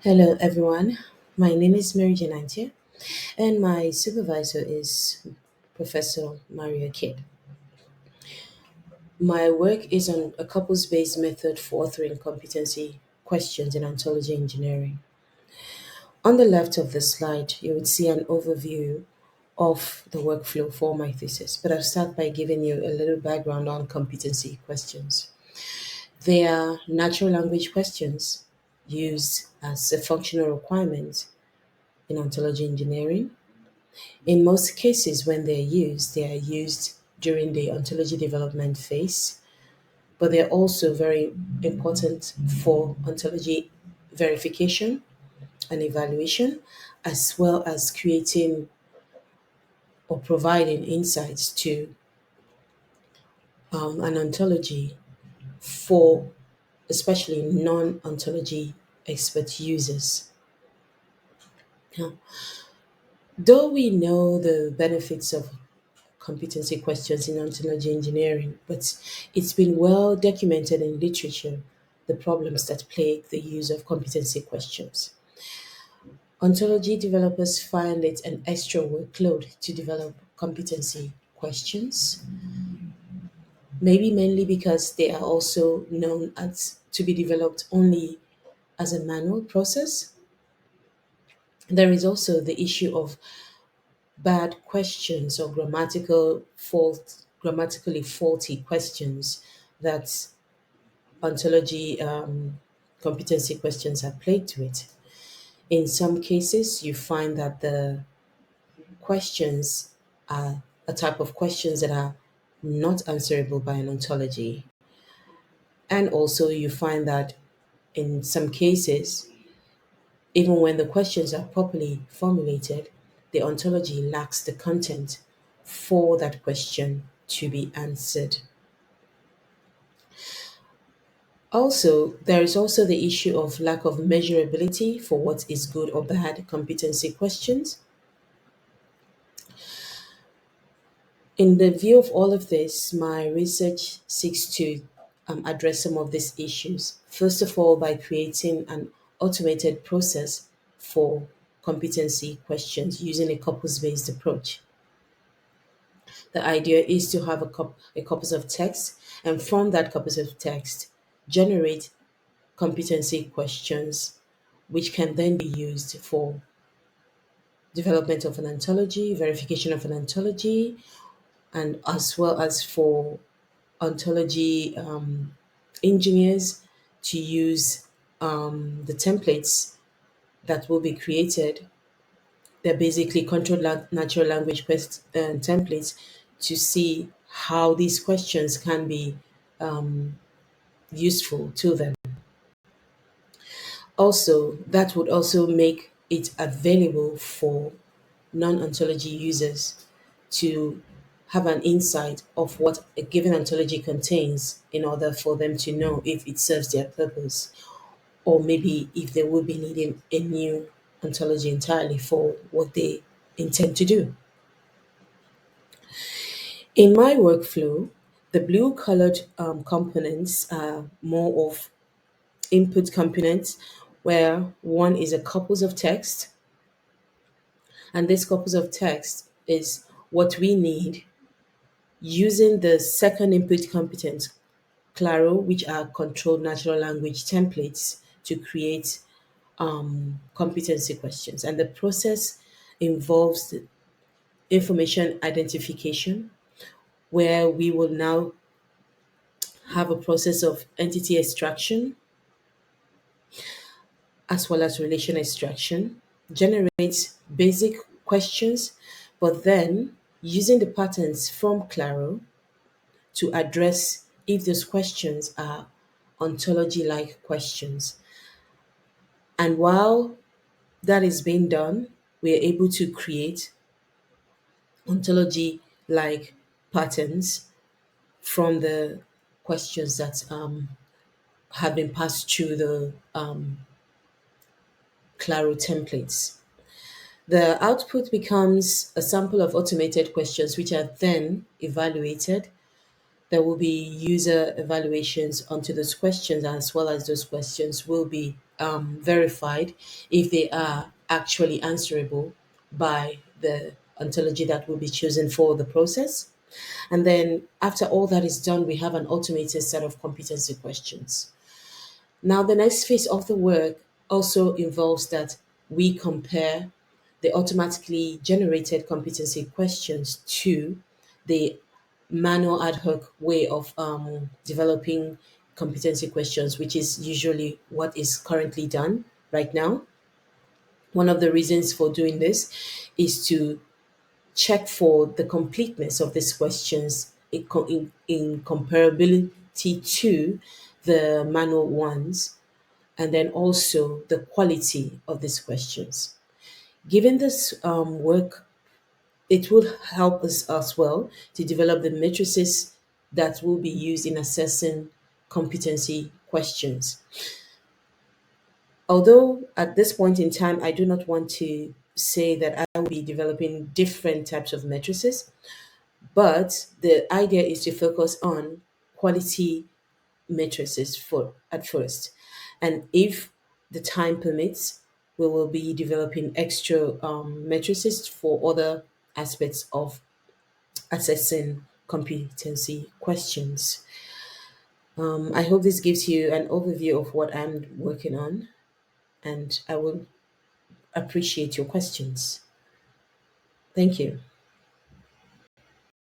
Hello, everyone. My name is Mj Antia, and my supervisor is Professor Mario Kidd. My work is on a couples-based method for authoring competency questions in ontology engineering. On the left of the slide, you would see an overview of the workflow for my thesis, but I'll start by giving you a little background on competency questions. They are natural language questions used as a functional requirement in ontology engineering. In most cases, when they are used during the ontology development phase, but they're also very important for ontology verification and evaluation, as well as creating or providing insights to an ontology for especially non ontology expert users. Now, though we know the benefits of competency questions in ontology engineering, but it's been well documented in literature the problems that plague the use of competency questions. Ontology developers find it an extra workload to develop competency questions, maybe mainly because they are also known as to be developed only as a manual process. There is also the issue of bad questions or grammatically faulty questions that ontology competency questions are plagued with. In some cases, you find that the questions are a type of questions that are not answerable by an ontology. And also, you find that in some cases, even when the questions are properly formulated, the ontology lacks the content for that question to be answered. Also, there is also the issue of lack of measurability for what is good or bad competency questions. In the view of all of this, my research seeks to address some of these issues. First of all, by creating an automated process for competency questions using a corpus-based approach. The idea is to have a corpus of text, and from that corpus of text, generate competency questions, which can then be used for development of an ontology, verification of an ontology, and as well as for ontology engineers to use the templates that will be created. They're basically controlled natural language templates to see how these questions can be useful to them. Also, that would also make it available for non-ontology users to have an insight of what a given ontology contains in order for them to know if it serves their purpose, or maybe if they will be needing a new ontology entirely for what they intend to do. In my workflow, the blue colored components are more of input components, where one is a corpus of text, and this corpus of text is what we need using the second input component, Claro, which are controlled natural language templates to create competency questions. And the process involves the information identification, where we will now have a process of entity extraction as well as relation extraction, generates basic questions, but then using the patterns from Claro to address if those questions are ontology like questions. And while that is being done, we are able to create ontology like patterns from the questions that have been passed through the Claro templates. The output becomes a sample of automated questions, which are then evaluated. There will be user evaluations onto those questions, as well as those questions will be verified if they are actually answerable by the ontology that will be chosen for the process. And then after all that is done, we have an automated set of competency questions. Now, the next phase of the work also involves that we compare the automatically generated competency questions to the manual ad hoc way of developing competency questions, which is usually what is currently done right now. One of the reasons for doing this is to check for the completeness of these questions in comparability to the manual ones, and then also the quality of these questions. Given this work, it will help us as well to develop the matrices that will be used in assessing competency questions. Although at this point in time, I do not want to say that I will be developing different types of matrices, but the idea is to focus on quality matrices for at first. And if the time permits, we will be developing extra matrices for other aspects of assessing competency questions. I hope this gives you an overview of what I'm working on, and I will appreciate your questions. Thank you.